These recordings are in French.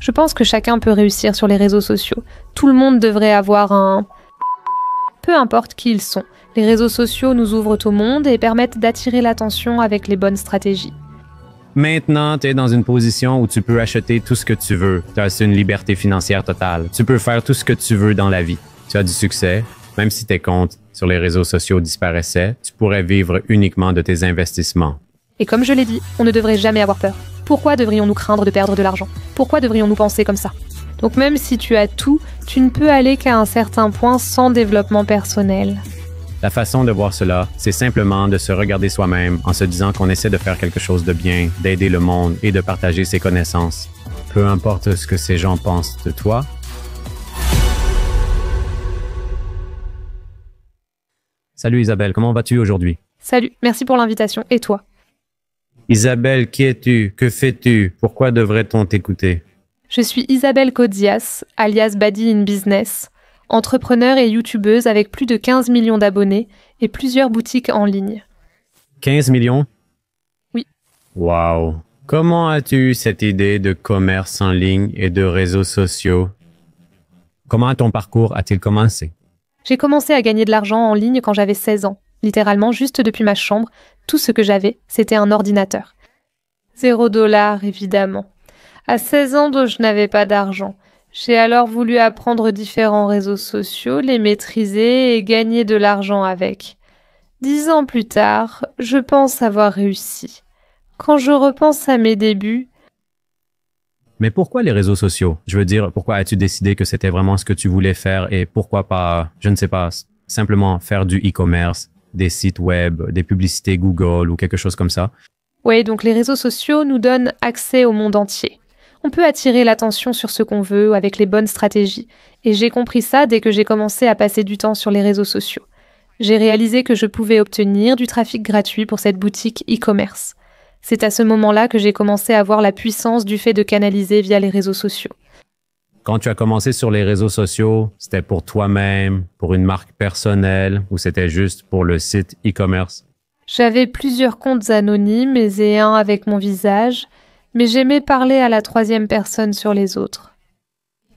Je pense que chacun peut réussir sur les réseaux sociaux. Tout le monde devrait avoir un... Peu importe qui ils sont. Les réseaux sociaux nous ouvrent au monde et permettent d'attirer l'attention avec les bonnes stratégies. Maintenant, tu es dans une position où tu peux acheter tout ce que tu veux. Tu as une liberté financière totale. Tu peux faire tout ce que tu veux dans la vie. Tu as du succès. Même si tes comptes sur les réseaux sociaux disparaissaient, tu pourrais vivre uniquement de tes investissements. Et comme je l'ai dit, on ne devrait jamais avoir peur. Pourquoi devrions-nous craindre de perdre de l'argent? Pourquoi devrions-nous penser comme ça? Donc même si tu as tout, tu ne peux aller qu'à un certain point sans développement personnel. La façon de voir cela, c'est simplement de se regarder soi-même en se disant qu'on essaie de faire quelque chose de bien, d'aider le monde et de partager ses connaissances. Peu importe ce que ces gens pensent de toi. Salut Isabelle, comment vas-tu aujourd'hui? Salut, merci pour l'invitation. Et toi? Isabelle, qui es-tu? Que fais-tu? Pourquoi devrait-on t'écouter? Je suis Isabelle Kodzias, alias Badi in Business, entrepreneure et youtubeuse avec plus de 15 millions d'abonnés et plusieurs boutiques en ligne. 15 millions? Oui. Wow! Comment as-tu eu cette idée de commerce en ligne et de réseaux sociaux? Comment ton parcours a-t-il commencé? J'ai commencé à gagner de l'argent en ligne quand j'avais 16 ans. Littéralement, juste depuis ma chambre, tout ce que j'avais, c'était un ordinateur. $0, évidemment. À 16 ans, je n'avais pas d'argent. J'ai alors voulu apprendre différents réseaux sociaux, les maîtriser et gagner de l'argent avec. 10 ans plus tard, je pense avoir réussi. Quand je repense à mes débuts... Mais pourquoi les réseaux sociaux? Je veux dire, pourquoi as-tu décidé que c'était vraiment ce que tu voulais faire et pourquoi pas, je ne sais pas, simplement faire du e-commerce, des sites web, des publicités Google ou quelque chose comme ça? Oui, donc les réseaux sociaux nous donnent accès au monde entier. On peut attirer l'attention sur ce qu'on veut avec les bonnes stratégies. Et j'ai compris ça dès que j'ai commencé à passer du temps sur les réseaux sociaux. J'ai réalisé que je pouvais obtenir du trafic gratuit pour cette boutique e-commerce. C'est à ce moment-là que j'ai commencé à voir la puissance du fait de canaliser via les réseaux sociaux. Quand tu as commencé sur les réseaux sociaux, c'était pour toi-même, pour une marque personnelle ou c'était juste pour le site e-commerce? J'avais plusieurs comptes anonymes et un avec mon visage, mais j'aimais parler à la troisième personne sur les autres.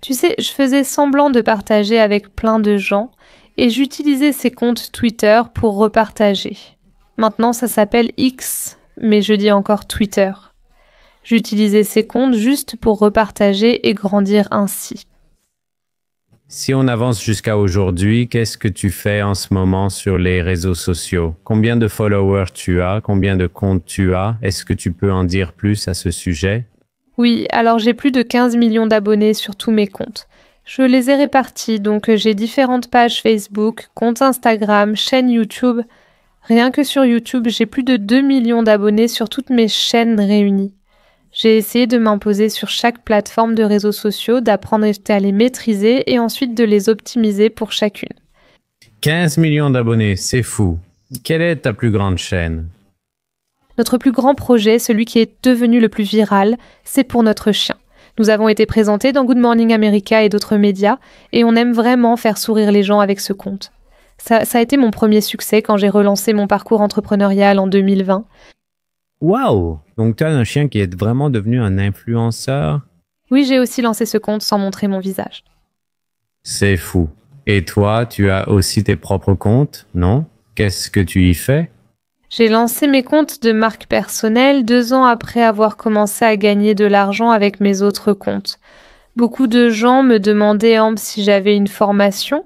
Tu sais, je faisais semblant de partager avec plein de gens et j'utilisais ces comptes Twitter pour repartager. Maintenant, ça s'appelle X, mais je dis encore Twitter. J'utilisais ces comptes juste pour repartager et grandir ainsi. Si on avance jusqu'à aujourd'hui, qu'est-ce que tu fais en ce moment sur les réseaux sociaux? Combien de followers tu as? Combien de comptes tu as? Est-ce que tu peux en dire plus à ce sujet? Oui, alors j'ai plus de 15 millions d'abonnés sur tous mes comptes. Je les ai répartis, donc j'ai différentes pages Facebook, comptes Instagram, chaîne YouTube. Rien que sur YouTube, j'ai plus de 2 millions d'abonnés sur toutes mes chaînes réunies. J'ai essayé de m'imposer sur chaque plateforme de réseaux sociaux, d'apprendre à les maîtriser et ensuite de les optimiser pour chacune. 15 millions d'abonnés, c'est fou. Quelle est ta plus grande chaîne? Notre plus grand projet, celui qui est devenu le plus viral, c'est pour notre chien. Nous avons été présentés dans Good Morning America et d'autres médias et on aime vraiment faire sourire les gens avec ce compte. Ça a été mon premier succès quand j'ai relancé mon parcours entrepreneurial en 2020. Wow! Donc, tu as un chien qui est vraiment devenu un influenceur? Oui, j'ai aussi lancé ce compte sans montrer mon visage. C'est fou. Et toi, tu as aussi tes propres comptes, non? Qu'est-ce que tu y fais? J'ai lancé mes comptes de marque personnelle 2 ans après avoir commencé à gagner de l'argent avec mes autres comptes. Beaucoup de gens me demandaient si j'avais une formation,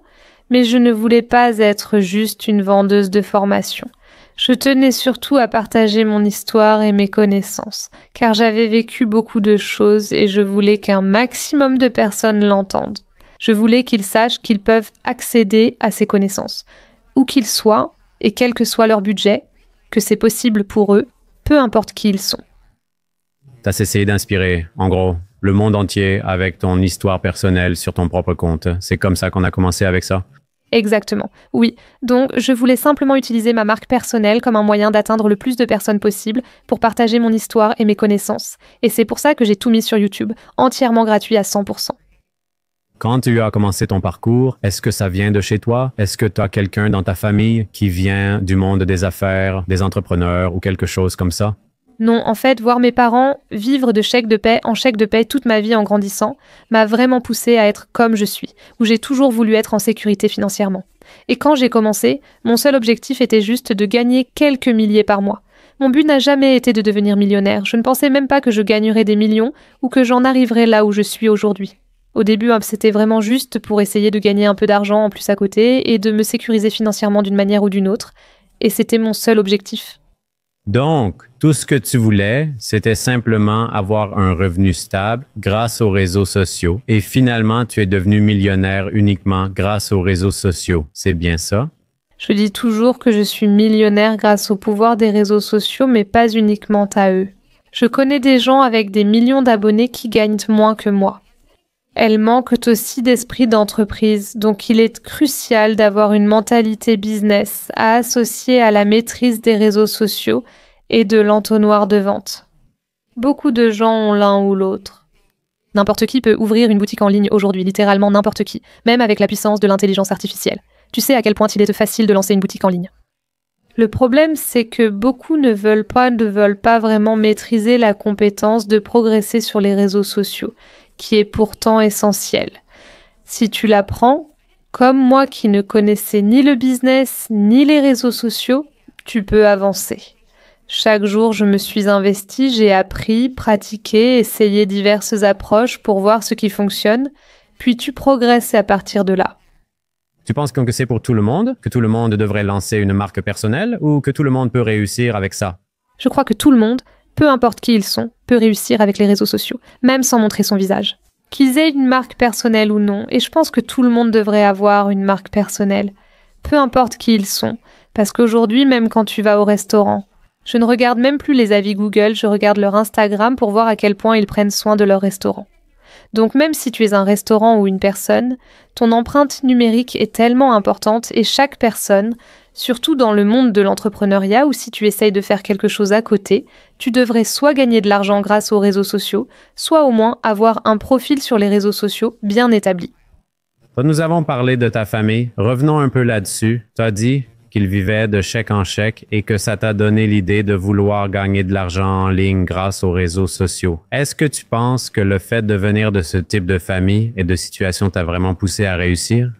mais je ne voulais pas être juste une vendeuse de formation. Je tenais surtout à partager mon histoire et mes connaissances, car j'avais vécu beaucoup de choses et je voulais qu'un maximum de personnes l'entendent. Je voulais qu'ils sachent qu'ils peuvent accéder à ces connaissances, où qu'ils soient, et quel que soit leur budget, que c'est possible pour eux, peu importe qui ils sont. Tu as essayé d'inspirer, en gros, le monde entier avec ton histoire personnelle sur ton propre compte. C'est comme ça qu'on a commencé avec ça? Exactement, oui. Donc, je voulais simplement utiliser ma marque personnelle comme un moyen d'atteindre le plus de personnes possible pour partager mon histoire et mes connaissances. Et c'est pour ça que j'ai tout mis sur YouTube, entièrement gratuit à 100%. Quand tu as commencé ton parcours, est-ce que ça vient de chez toi? Est-ce que tu as quelqu'un dans ta famille qui vient du monde des affaires, des entrepreneurs ou quelque chose comme ça? Non, en fait, voir mes parents vivre de chèque de paie en chèque de paie toute ma vie en grandissant m'a vraiment poussée à être comme je suis, où j'ai toujours voulu être en sécurité financièrement. Et quand j'ai commencé, mon seul objectif était juste de gagner quelques milliers par mois. Mon but n'a jamais été de devenir millionnaire, je ne pensais même pas que je gagnerais des millions ou que j'en arriverais là où je suis aujourd'hui. Au début, c'était vraiment juste pour essayer de gagner un peu d'argent en plus à côté et de me sécuriser financièrement d'une manière ou d'une autre. Et c'était mon seul objectif. Donc, tout ce que tu voulais, c'était simplement avoir un revenu stable grâce aux réseaux sociaux. Et finalement, tu es devenu millionnaire uniquement grâce aux réseaux sociaux. C'est bien ça? Je dis toujours que je suis millionnaire grâce au pouvoir des réseaux sociaux, mais pas uniquement à eux. Je connais des gens avec des millions d'abonnés qui gagnent moins que moi. Elles manquent aussi d'esprit d'entreprise, donc il est crucial d'avoir une mentalité business à associer à la maîtrise des réseaux sociaux et de l'entonnoir de vente. Beaucoup de gens ont l'un ou l'autre. N'importe qui peut ouvrir une boutique en ligne aujourd'hui, littéralement n'importe qui, même avec la puissance de l'intelligence artificielle. Tu sais à quel point il est facile de lancer une boutique en ligne. Le problème, c'est que beaucoup ne veulent pas vraiment maîtriser la compétence de progresser sur les réseaux sociaux, qui est pourtant essentielle. Si tu l'apprends, comme moi qui ne connaissais ni le business ni les réseaux sociaux, tu peux avancer. Chaque jour, je me suis investie, j'ai appris, pratiqué, essayé diverses approches pour voir ce qui fonctionne, puis tu progresses à partir de là. Tu penses que c'est pour tout le monde, que tout le monde devrait lancer une marque personnelle ou que tout le monde peut réussir avec ça? Je crois que tout le monde, peu importe qui ils sont, peut réussir avec les réseaux sociaux, même sans montrer son visage. Qu'ils aient une marque personnelle ou non, et je pense que tout le monde devrait avoir une marque personnelle, peu importe qui ils sont, parce qu'aujourd'hui, même quand tu vas au restaurant, je ne regarde même plus les avis Google, je regarde leur Instagram pour voir à quel point ils prennent soin de leur restaurant. Donc même si tu es un restaurant ou une personne, ton empreinte numérique est tellement importante et chaque personne, surtout dans le monde de l'entrepreneuriat ou si tu essayes de faire quelque chose à côté, tu devrais soit gagner de l'argent grâce aux réseaux sociaux, soit au moins avoir un profil sur les réseaux sociaux bien établi. Nous avons parlé de ta famille. Revenons un peu là-dessus. Tu as dit qu'ils vivaient de chèque en chèque et que ça t'a donné l'idée de vouloir gagner de l'argent en ligne grâce aux réseaux sociaux. Est-ce que tu penses que le fait de venir de ce type de famille et de situation t'a vraiment poussé à réussir?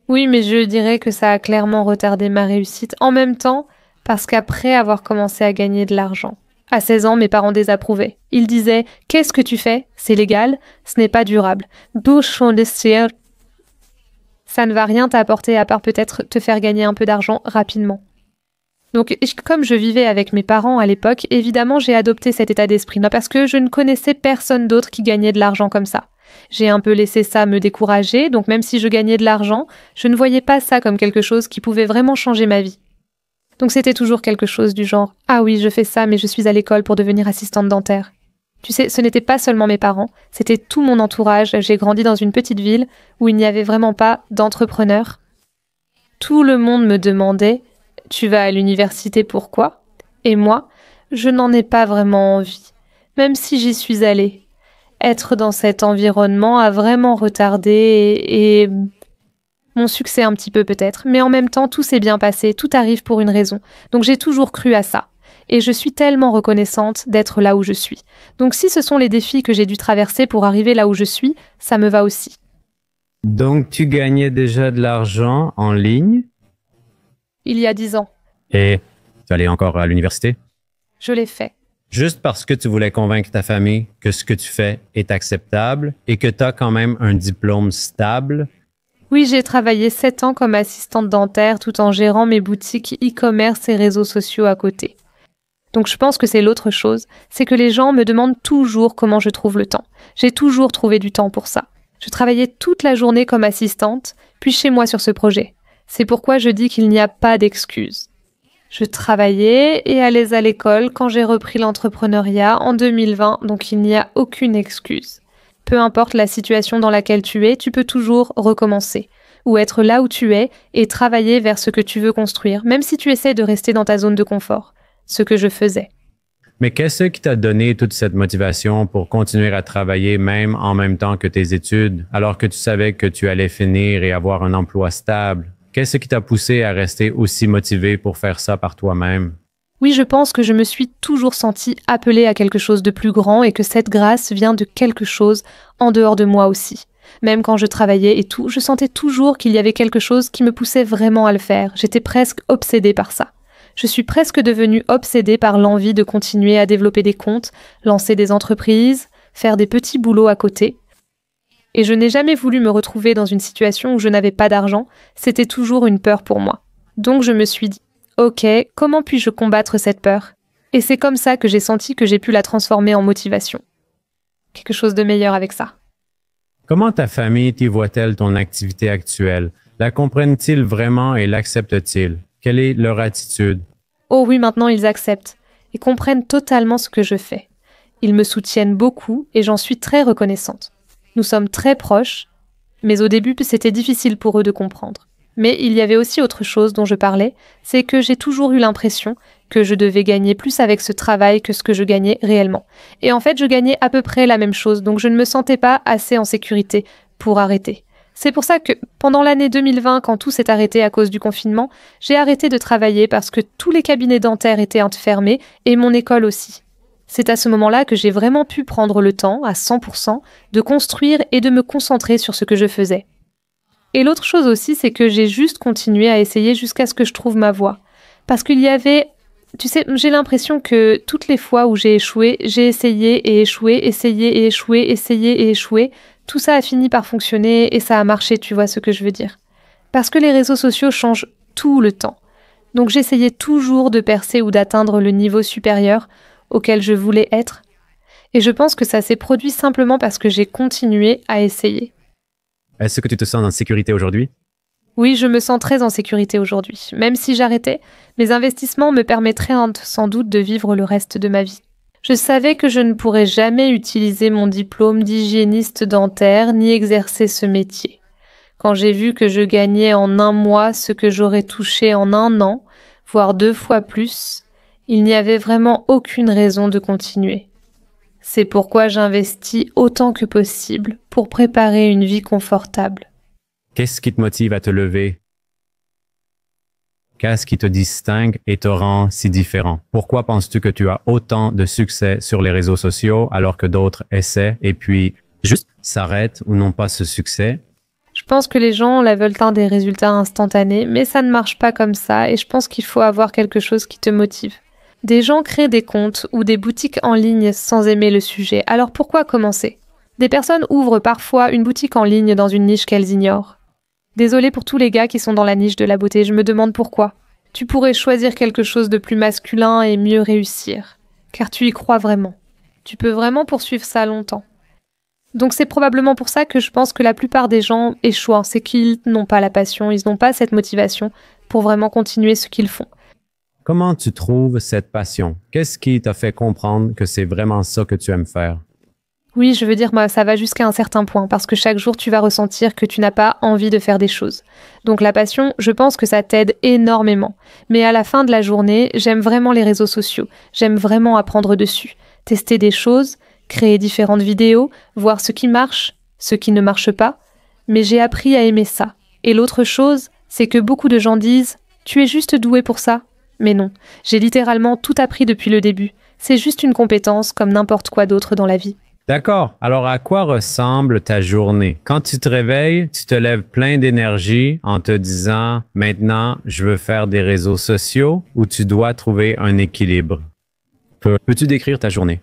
Oui, mais je dirais que ça a clairement retardé ma réussite. En même temps, parce qu'après avoir commencé à gagner de l'argent, à 16 ans, mes parents désapprouvaient. Ils disaient « Qu'est-ce que tu fais? C'est légal, ce n'est pas durable. Ça ne va rien t'apporter à part peut-être te faire gagner un peu d'argent rapidement. » Donc, comme je vivais avec mes parents à l'époque, évidemment, j'ai adopté cet état d'esprit-là parce que je ne connaissais personne d'autre qui gagnait de l'argent comme ça. J'ai un peu laissé ça me décourager, donc même si je gagnais de l'argent, je ne voyais pas ça comme quelque chose qui pouvait vraiment changer ma vie. Donc c'était toujours quelque chose du genre « Ah oui, je fais ça, mais je suis à l'école pour devenir assistante dentaire. » Tu sais, ce n'était pas seulement mes parents, c'était tout mon entourage. J'ai grandi dans une petite ville où il n'y avait vraiment pas d'entrepreneurs. Tout le monde me demandait « Tu vas à l'université, pourquoi ?» Et moi, je n'en ai pas vraiment envie, même si j'y suis allée. Être dans cet environnement a vraiment retardé et mon succès un petit peu peut-être, mais en même temps tout s'est bien passé, tout arrive pour une raison. Donc j'ai toujours cru à ça. Et je suis tellement reconnaissante d'être là où je suis. Donc si ce sont les défis que j'ai dû traverser pour arriver là où je suis, ça me va aussi. Donc tu gagnais déjà de l'argent en ligne? Il y a 10 ans. Et tu allais encore à l'université? Je l'ai fait. Juste parce que tu voulais convaincre ta famille que ce que tu fais est acceptable et que tu as quand même un diplôme stable? Oui, j'ai travaillé 7 ans comme assistante dentaire tout en gérant mes boutiques e-commerce et réseaux sociaux à côté. Donc je pense que c'est l'autre chose, c'est que les gens me demandent toujours comment je trouve le temps. J'ai toujours trouvé du temps pour ça. Je travaillais toute la journée comme assistante, puis chez moi sur ce projet. C'est pourquoi je dis qu'il n'y a pas d'excuses. Je travaillais et allais à l'école quand j'ai repris l'entrepreneuriat en 2020, donc il n'y a aucune excuse. Peu importe la situation dans laquelle tu es, tu peux toujours recommencer, ou être là où tu es et travailler vers ce que tu veux construire, même si tu essaies de rester dans ta zone de confort, ce que je faisais. Mais qu'est-ce qui t'a donné toute cette motivation pour continuer à travailler même en même temps que tes études, alors que tu savais que tu allais finir et avoir un emploi stable? Qu'est-ce qui t'a poussé à rester aussi motivé pour faire ça par toi-même? Oui, je pense que je me suis toujours sentie appelée à quelque chose de plus grand et que cette grâce vient de quelque chose en dehors de moi aussi. Même quand je travaillais et tout, je sentais toujours qu'il y avait quelque chose qui me poussait vraiment à le faire. J'étais presque obsédée par ça. Je suis presque devenue obsédée par l'envie de continuer à développer des comptes, lancer des entreprises, faire des petits boulots à côté. Et je n'ai jamais voulu me retrouver dans une situation où je n'avais pas d'argent, c'était toujours une peur pour moi. Donc je me suis dit, ok, comment puis-je combattre cette peur? Et c'est comme ça que j'ai senti que j'ai pu la transformer en motivation. Quelque chose de meilleur avec ça. Comment ta famille t'y voit-elle ton activité actuelle? La comprennent-ils vraiment et l'acceptent-ils? Quelle est leur attitude? Oh oui, maintenant ils acceptent et comprennent totalement ce que je fais. Ils me soutiennent beaucoup et j'en suis très reconnaissante. Nous sommes très proches, mais au début c'était difficile pour eux de comprendre. Mais il y avait aussi autre chose dont je parlais, c'est que j'ai toujours eu l'impression que je devais gagner plus avec ce travail que ce que je gagnais réellement. Et en fait, je gagnais à peu près la même chose, donc je ne me sentais pas assez en sécurité pour arrêter. C'est pour ça que, pendant l'année 2020, quand tout s'est arrêté à cause du confinement, j'ai arrêté de travailler parce que tous les cabinets dentaires étaient fermés et mon école aussi. C'est à ce moment-là que j'ai vraiment pu prendre le temps, à 100%, de construire et de me concentrer sur ce que je faisais. Et l'autre chose aussi, c'est que j'ai juste continué à essayer jusqu'à ce que je trouve ma voie. Parce qu'il y avait... Tu sais, j'ai l'impression que toutes les fois où j'ai échoué, j'ai essayé et échoué, essayé et échoué, essayé et échoué. Tout ça a fini par fonctionner et ça a marché, tu vois ce que je veux dire. Parce que les réseaux sociaux changent tout le temps. Donc j'essayais toujours de percer ou d'atteindre le niveau supérieur auquel je voulais être. Et je pense que ça s'est produit simplement parce que j'ai continué à essayer. Est-ce que tu te sens en sécurité aujourd'hui? Oui, je me sens très en sécurité aujourd'hui. Même si j'arrêtais, mes investissements me permettraient sans doute de vivre le reste de ma vie. Je savais que je ne pourrais jamais utiliser mon diplôme d'hygiéniste dentaire ni exercer ce métier. Quand j'ai vu que je gagnais en un mois ce que j'aurais touché en un an, voire 2 fois plus, il n'y avait vraiment aucune raison de continuer. C'est pourquoi j'investis autant que possible pour préparer une vie confortable. Qu'est-ce qui te motive à te lever? Qu'est-ce qui te distingue et te rend si différent? Pourquoi penses-tu que tu as autant de succès sur les réseaux sociaux alors que d'autres essaient et puis juste s'arrêtent ou n'ont pas ce succès? Je pense que les gens veulent des résultats instantanés, mais ça ne marche pas comme ça et je pense qu'il faut avoir quelque chose qui te motive. Des gens créent des comptes ou des boutiques en ligne sans aimer le sujet, alors pourquoi commencer? Des personnes ouvrent parfois une boutique en ligne dans une niche qu'elles ignorent. Désolée pour tous les gars qui sont dans la niche de la beauté, je me demande pourquoi. Tu pourrais choisir quelque chose de plus masculin et mieux réussir, car tu y crois vraiment. Tu peux vraiment poursuivre ça longtemps. Donc c'est probablement pour ça que je pense que la plupart des gens échouent, c'est qu'ils n'ont pas la passion, ils n'ont pas cette motivation pour vraiment continuer ce qu'ils font. Comment tu trouves cette passion? Qu'est-ce qui t'a fait comprendre que c'est vraiment ça que tu aimes faire? Oui, je veux dire, moi, ça va jusqu'à un certain point, parce que chaque jour, tu vas ressentir que tu n'as pas envie de faire des choses. Donc la passion, je pense que ça t'aide énormément. Mais à la fin de la journée, j'aime vraiment les réseaux sociaux. J'aime vraiment apprendre dessus, tester des choses, créer différentes vidéos, voir ce qui marche, ce qui ne marche pas. Mais j'ai appris à aimer ça. Et l'autre chose, c'est que beaucoup de gens disent « Tu es juste doué pour ça ». Mais non, j'ai littéralement tout appris depuis le début. C'est juste une compétence comme n'importe quoi d'autre dans la vie. D'accord. Alors, à quoi ressemble ta journée? Quand tu te réveilles, tu te lèves plein d'énergie en te disant « Maintenant, je veux faire des réseaux sociaux » ou tu dois trouver un équilibre? Peux-tu décrire ta journée?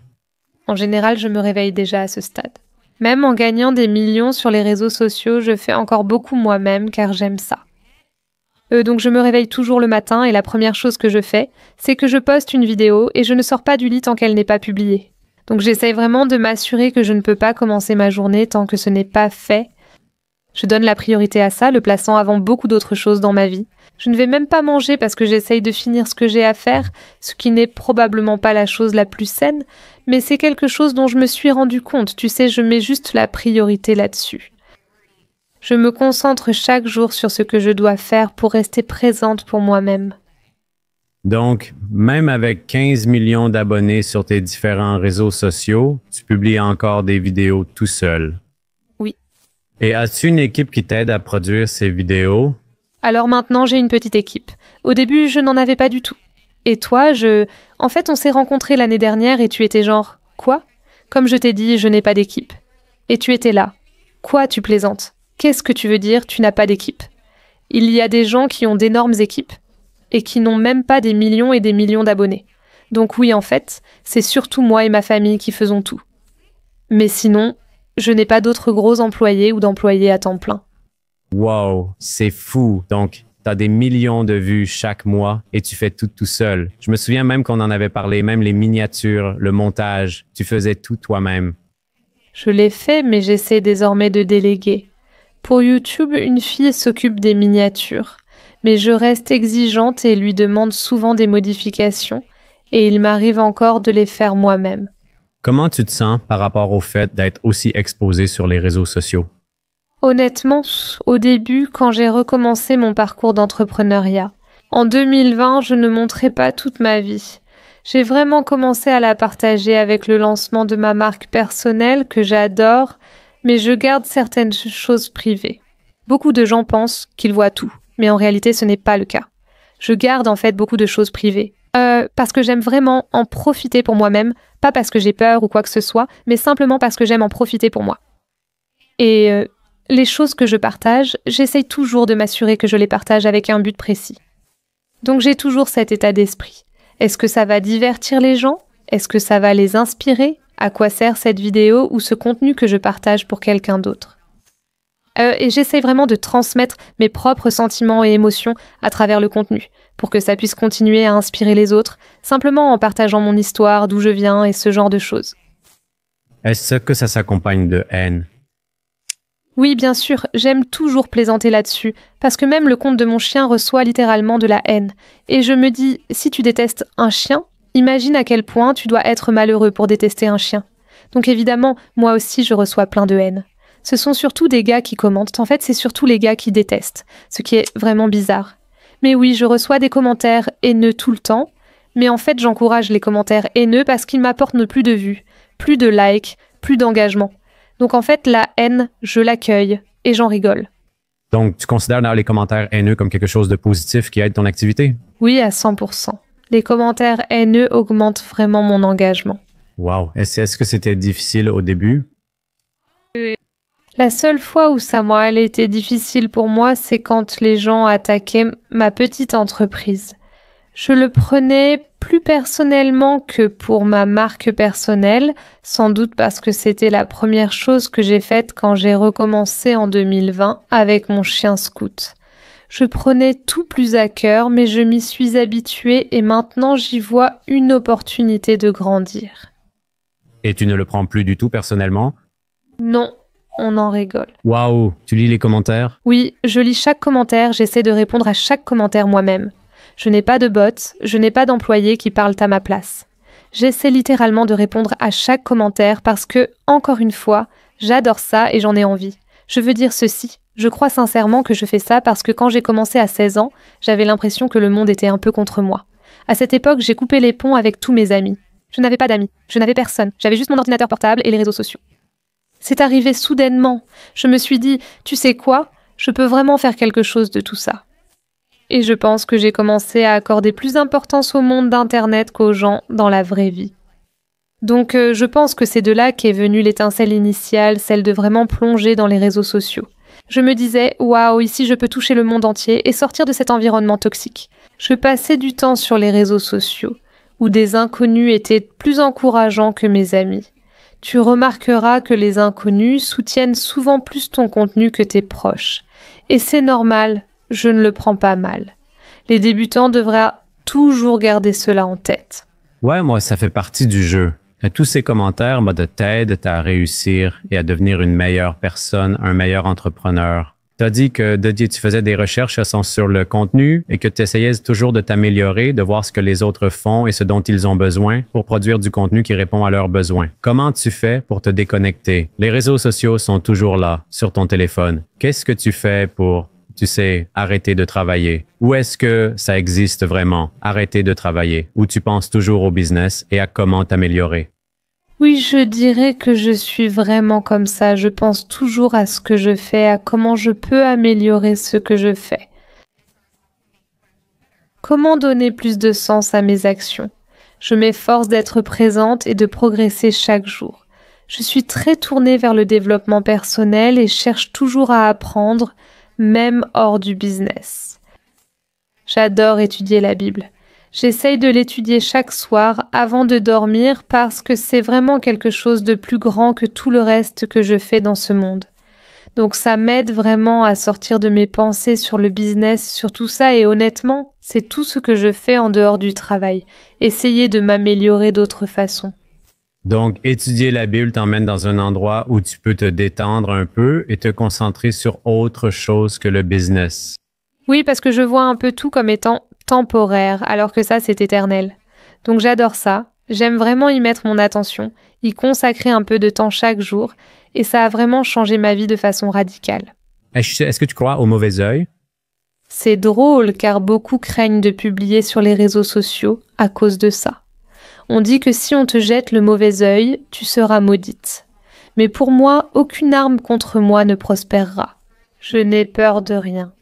En général, je me réveille déjà à ce stade. Même en gagnant des millions sur les réseaux sociaux, je fais encore beaucoup moi-même car j'aime ça. Donc je me réveille toujours le matin et la première chose que je fais, c'est que je poste une vidéo et je ne sors pas du lit tant qu'elle n'est pas publiée. Donc j'essaye vraiment de m'assurer que je ne peux pas commencer ma journée tant que ce n'est pas fait. Je donne la priorité à ça, le plaçant avant beaucoup d'autres choses dans ma vie. Je ne vais même pas manger parce que j'essaye de finir ce que j'ai à faire, ce qui n'est probablement pas la chose la plus saine, mais c'est quelque chose dont je me suis rendu compte. Tu sais, je mets juste la priorité là-dessus. Je me concentre chaque jour sur ce que je dois faire pour rester présente pour moi-même. Donc, même avec 15 millions d'abonnés sur tes différents réseaux sociaux, tu publies encore des vidéos tout seul. Oui. Et as-tu une équipe qui t'aide à produire ces vidéos? Alors maintenant, j'ai une petite équipe. Au début, je n'en avais pas du tout. Et toi, En fait, on s'est rencontrés l'année dernière et tu étais genre, quoi? Comme je t'ai dit, je n'ai pas d'équipe. Et tu étais là. Quoi, tu plaisantes? Qu'est-ce que tu veux dire, tu n'as pas d'équipe? Il y a des gens qui ont d'énormes équipes et qui n'ont même pas des millions et des millions d'abonnés. Donc oui, en fait, c'est surtout moi et ma famille qui faisons tout. Mais sinon, je n'ai pas d'autres gros employés ou d'employés à temps plein. Wow, c'est fou. Donc, tu as des millions de vues chaque mois et tu fais tout seul. Je me souviens même qu'on en avait parlé, même les miniatures, le montage, tu faisais tout toi-même. Je l'ai fait, mais j'essaie désormais de déléguer. Pour YouTube, une fille s'occupe des miniatures, mais je reste exigeante et lui demande souvent des modifications, et il m'arrive encore de les faire moi-même. Comment tu te sens par rapport au fait d'être aussi exposé sur les réseaux sociaux? Honnêtement, au début, quand j'ai recommencé mon parcours d'entrepreneuriat, en 2020, je ne montrais pas toute ma vie. J'ai vraiment commencé à la partager avec le lancement de ma marque personnelle que j'adore, mais je garde certaines choses privées. Beaucoup de gens pensent qu'ils voient tout, mais en réalité ce n'est pas le cas. Je garde en fait beaucoup de choses privées. Parce que j'aime vraiment en profiter pour moi-même, pas parce que j'ai peur ou quoi que ce soit, mais simplement parce que j'aime en profiter pour moi. Et les choses que je partage, j'essaye toujours de m'assurer que je les partage avec un but précis. Donc j'ai toujours cet état d'esprit. Est-ce que ça va divertir les gens? Est-ce que ça va les inspirer? À quoi sert cette vidéo ou ce contenu que je partage pour quelqu'un d'autre? Et j'essaie vraiment de transmettre mes propres sentiments et émotions à travers le contenu, pour que ça puisse continuer à inspirer les autres, simplement en partageant mon histoire, d'où je viens et ce genre de choses. Est-ce que ça s'accompagne de haine? Oui, bien sûr, j'aime toujours plaisanter là-dessus, parce que même le compte de mon chien reçoit littéralement de la haine. Et je me dis, si tu détestes un chien, imagine à quel point tu dois être malheureux pour détester un chien. Donc évidemment, moi aussi je reçois plein de haine. Ce sont surtout des gars qui commentent, en fait c'est surtout les gars qui détestent, ce qui est vraiment bizarre. Mais oui, je reçois des commentaires haineux tout le temps, mais en fait j'encourage les commentaires haineux parce qu'ils m'apportent plus de vues, plus de likes, plus d'engagement. Donc en fait la haine, je l'accueille et j'en rigole. Donc tu considères dans les commentaires haineux comme quelque chose de positif qui aide ton activité? Oui, à 100%. Les commentaires haineux augmentent vraiment mon engagement. Wow. Est-ce que c'était difficile au début? La seule fois où ça m'a été difficile pour moi, c'est quand les gens attaquaient ma petite entreprise. Je le prenais plus personnellement que pour ma marque personnelle, sans doute parce que c'était la première chose que j'ai faite quand j'ai recommencé en 2020 avec mon chien scout. Je prenais tout plus à cœur, mais je m'y suis habituée et maintenant j'y vois une opportunité de grandir. Et tu ne le prends plus du tout personnellement? Non. On en rigole. Waouh, tu lis les commentaires? Oui, je lis chaque commentaire, j'essaie de répondre à chaque commentaire moi-même. Je n'ai pas de bots, je n'ai pas d'employés qui parlent à ma place. J'essaie littéralement de répondre à chaque commentaire parce que, encore une fois, j'adore ça et j'en ai envie. Je veux dire ceci, je crois sincèrement que je fais ça parce que quand j'ai commencé à 16 ans, j'avais l'impression que le monde était un peu contre moi. À cette époque, j'ai coupé les ponts avec tous mes amis. Je n'avais pas d'amis, je n'avais personne, j'avais juste mon ordinateur portable et les réseaux sociaux. C'est arrivé soudainement. Je me suis dit, tu sais quoi, je peux vraiment faire quelque chose de tout ça. Et je pense que j'ai commencé à accorder plus d'importance au monde d'Internet qu'aux gens dans la vraie vie. Donc je pense que c'est de là qu'est venue l'étincelle initiale, celle de vraiment plonger dans les réseaux sociaux. Je me disais, waouh, ici je peux toucher le monde entier et sortir de cet environnement toxique. Je passais du temps sur les réseaux sociaux, où des inconnus étaient plus encourageants que mes amis. Tu remarqueras que les inconnus soutiennent souvent plus ton contenu que tes proches. Et c'est normal, je ne le prends pas mal. Les débutants devraient toujours garder cela en tête. Ouais, moi, ça fait partie du jeu. Tous ces commentaires t'aident à réussir et à devenir une meilleure personne, un meilleur entrepreneur. Tu as dit que tu faisais des recherches sur le contenu et que tu essayais toujours de t'améliorer, de voir ce que les autres font et ce dont ils ont besoin pour produire du contenu qui répond à leurs besoins. Comment tu fais pour te déconnecter? Les réseaux sociaux sont toujours là, sur ton téléphone. Qu'est-ce que tu fais pour, arrêter de travailler? Où est-ce que ça existe vraiment, arrêter de travailler? Où tu penses toujours au business et à comment t'améliorer? Oui, je dirais que je suis vraiment comme ça. Je pense toujours à ce que je fais, à comment je peux améliorer ce que je fais. Comment donner plus de sens à mes actions? Je m'efforce d'être présente et de progresser chaque jour. Je suis très tournée vers le développement personnel et cherche toujours à apprendre, même hors du business. J'adore étudier la Bible. J'essaye de l'étudier chaque soir avant de dormir parce que c'est vraiment quelque chose de plus grand que tout le reste que je fais dans ce monde. Donc ça m'aide vraiment à sortir de mes pensées sur le business, sur tout ça, et honnêtement, c'est tout ce que je fais en dehors du travail. Essayer de m'améliorer d'autres façons. Donc, étudier la Bible t'emmène dans un endroit où tu peux te détendre un peu et te concentrer sur autre chose que le business. Oui, parce que je vois un peu tout comme étant temporaire, alors que ça, c'est éternel. Donc j'adore ça. J'aime vraiment y mettre mon attention, y consacrer un peu de temps chaque jour, et ça a vraiment changé ma vie de façon radicale. Est-ce que tu crois au mauvais œil? C'est drôle car beaucoup craignent de publier sur les réseaux sociaux à cause de ça. On dit que si on te jette le mauvais œil, tu seras maudite. Mais pour moi, aucune arme contre moi ne prospérera. Je n'ai peur de rien.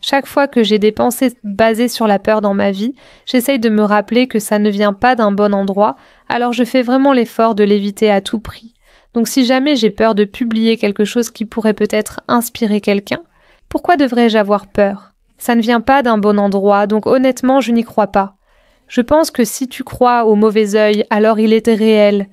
Chaque fois que j'ai des pensées basées sur la peur dans ma vie, j'essaye de me rappeler que ça ne vient pas d'un bon endroit, alors je fais vraiment l'effort de l'éviter à tout prix. Donc si jamais j'ai peur de publier quelque chose qui pourrait peut-être inspirer quelqu'un, pourquoi devrais-je avoir peur? Ça ne vient pas d'un bon endroit, donc honnêtement, je n'y crois pas. Je pense que si tu crois au mauvais œil, alors il est réel.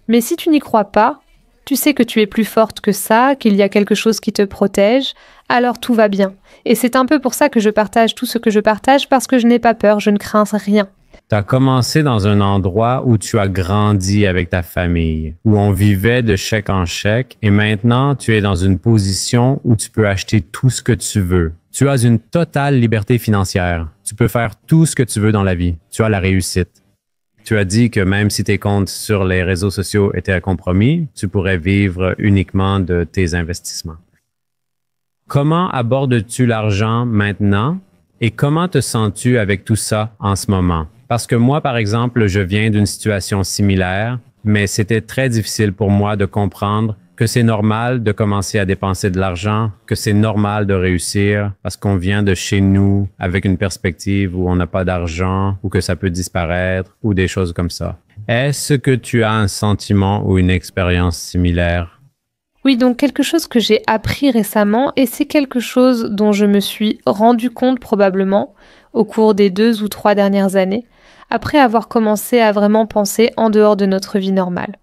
Mais si tu n'y crois pas, tu sais que tu es plus forte que ça, qu'il y a quelque chose qui te protège, alors tout va bien. Et c'est un peu pour ça que je partage tout ce que je partage, parce que je n'ai pas peur, je ne crains rien. Tu as commencé dans un endroit où tu as grandi avec ta famille, où on vivait de chèque en chèque, et maintenant tu es dans une position où tu peux acheter tout ce que tu veux. Tu as une totale liberté financière. Tu peux faire tout ce que tu veux dans la vie. Tu as la réussite. Tu as dit que même si tes comptes sur les réseaux sociaux étaient à compromis, tu pourrais vivre uniquement de tes investissements. Comment abordes-tu l'argent maintenant et comment te sens-tu avec tout ça en ce moment? Parce que moi, par exemple, je viens d'une situation similaire, mais c'était très difficile pour moi de comprendre que c'est normal de commencer à dépenser de l'argent, que c'est normal de réussir parce qu'on vient de chez nous avec une perspective où on n'a pas d'argent ou que ça peut disparaître ou des choses comme ça. Est-ce que tu as un sentiment ou une expérience similaire? Oui, donc quelque chose que j'ai appris récemment, et c'est quelque chose dont je me suis rendu compte probablement au cours des 2 ou 3 dernières années, après avoir commencé à vraiment penser en dehors de notre vie normale.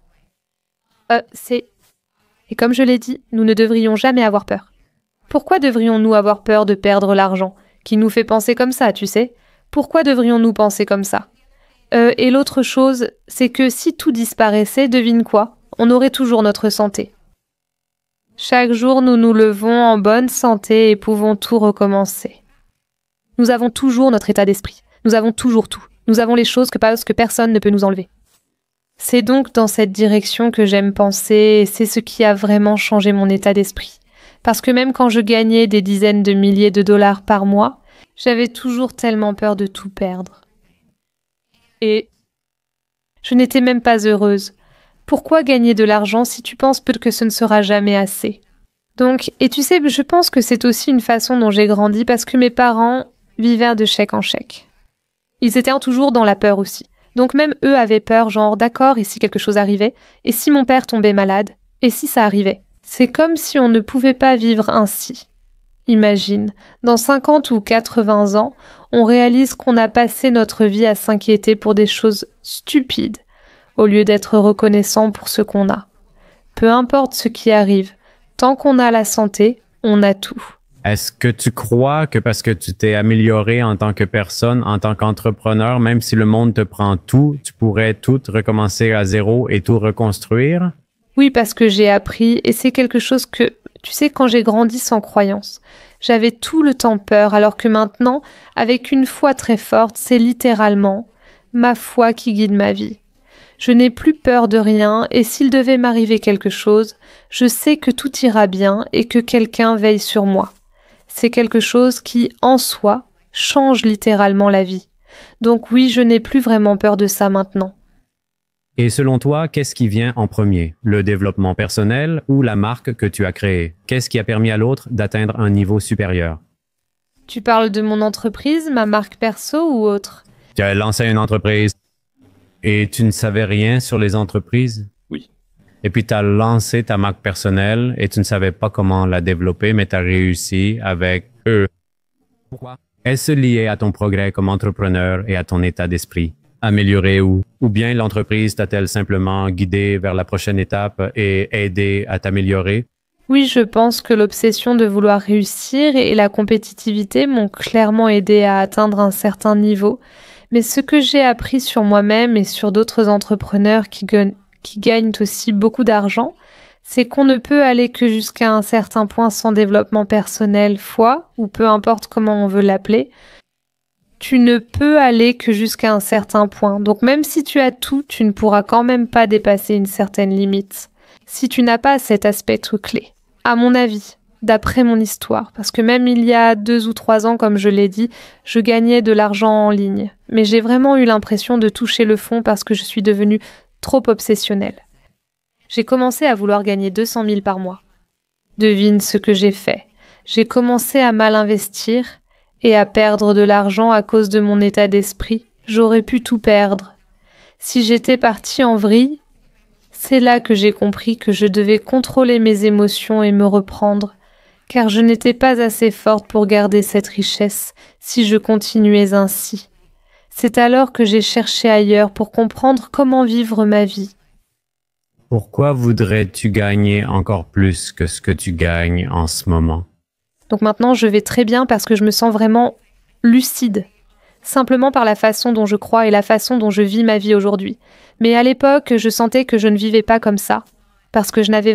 Et comme je l'ai dit, nous ne devrions jamais avoir peur. Pourquoi devrions-nous avoir peur de perdre l'argent, qui nous fait penser comme ça, tu sais? Pourquoi devrions-nous penser comme ça? Et l'autre chose, c'est que si tout disparaissait, devine quoi? On aurait toujours notre santé. Chaque jour, nous nous levons en bonne santé et pouvons tout recommencer. Nous avons toujours notre état d'esprit. Nous avons toujours tout. Nous avons les choses que personne ne peut nous enlever. C'est donc dans cette direction que j'aime penser, et c'est ce qui a vraiment changé mon état d'esprit. Parce que même quand je gagnais des dizaines de milliers de dollars par mois, j'avais toujours tellement peur de tout perdre. Et je n'étais même pas heureuse. Pourquoi gagner de l'argent si tu penses que ce ne sera jamais assez? Donc, et tu sais, je pense que c'est aussi une façon dont j'ai grandi parce que mes parents vivaient de chèque en chèque. Ils étaient toujours dans la peur aussi. Donc même eux avaient peur, genre d'accord, et si quelque chose arrivait? Et si mon père tombait malade? Et si ça arrivait? C'est comme si on ne pouvait pas vivre ainsi. Imagine, dans 50 ou 80 ans, on réalise qu'on a passé notre vie à s'inquiéter pour des choses stupides, au lieu d'être reconnaissant pour ce qu'on a. Peu importe ce qui arrive, tant qu'on a la santé, on a tout. Est-ce que tu crois que parce que tu t'es amélioré en tant que personne, en tant qu'entrepreneur, même si le monde te prend tout, tu pourrais tout recommencer à zéro et tout reconstruire? Oui, parce que j'ai appris, et c'est quelque chose que, tu sais, quand j'ai grandi sans croyance, j'avais tout le temps peur, alors que maintenant, avec une foi très forte, c'est littéralement ma foi qui guide ma vie. Je n'ai plus peur de rien, et s'il devait m'arriver quelque chose, je sais que tout ira bien et que quelqu'un veille sur moi. C'est quelque chose qui, en soi, change littéralement la vie. Donc oui, je n'ai plus vraiment peur de ça maintenant. Et selon toi, qu'est-ce qui vient en premier? Le développement personnel ou la marque que tu as créée? Qu'est-ce qui a permis à l'autre d'atteindre un niveau supérieur? Tu parles de mon entreprise, ma marque perso ou autre? Tu as lancé une entreprise et tu ne savais rien sur les entreprises? Oui. Et puis, tu as lancé ta marque personnelle et tu ne savais pas comment la développer, mais tu as réussi avec eux. Pourquoi? Est-ce lié à ton progrès comme entrepreneur et à ton état d'esprit? Améliorer ou bien l'entreprise t'a-t-elle simplement guidé vers la prochaine étape et aidé à t'améliorer? Oui, je pense que l'obsession de vouloir réussir et la compétitivité m'ont clairement aidé à atteindre un certain niveau. Mais ce que j'ai appris sur moi-même et sur d'autres entrepreneurs qui gagnent aussi beaucoup d'argent, c'est qu'on ne peut aller que jusqu'à un certain point sans développement personnel, foi, ou peu importe comment on veut l'appeler. Tu ne peux aller que jusqu'à un certain point. Donc même si tu as tout, tu ne pourras quand même pas dépasser une certaine limite. Si tu n'as pas cet aspect tout clé. À mon avis, d'après mon histoire, parce que même il y a 2 ou 3 ans, comme je l'ai dit, je gagnais de l'argent en ligne. Mais j'ai vraiment eu l'impression de toucher le fond parce que je suis devenue trop obsessionnelle. J'ai commencé à vouloir gagner 200 000 par mois. Devine ce que j'ai fait. J'ai commencé à mal investir et à perdre de l'argent à cause de mon état d'esprit. J'aurais pu tout perdre. Si j'étais partie en vrille, c'est là que j'ai compris que je devais contrôler mes émotions et me reprendre, car je n'étais pas assez forte pour garder cette richesse si je continuais ainsi. C'est alors que j'ai cherché ailleurs pour comprendre comment vivre ma vie. Pourquoi voudrais-tu gagner encore plus que ce que tu gagnes en ce moment? Donc maintenant, je vais très bien parce que je me sens vraiment lucide, simplement par la façon dont je crois et la façon dont je vis ma vie aujourd'hui. Mais à l'époque, je sentais que je ne vivais pas comme ça, parce que je n'avais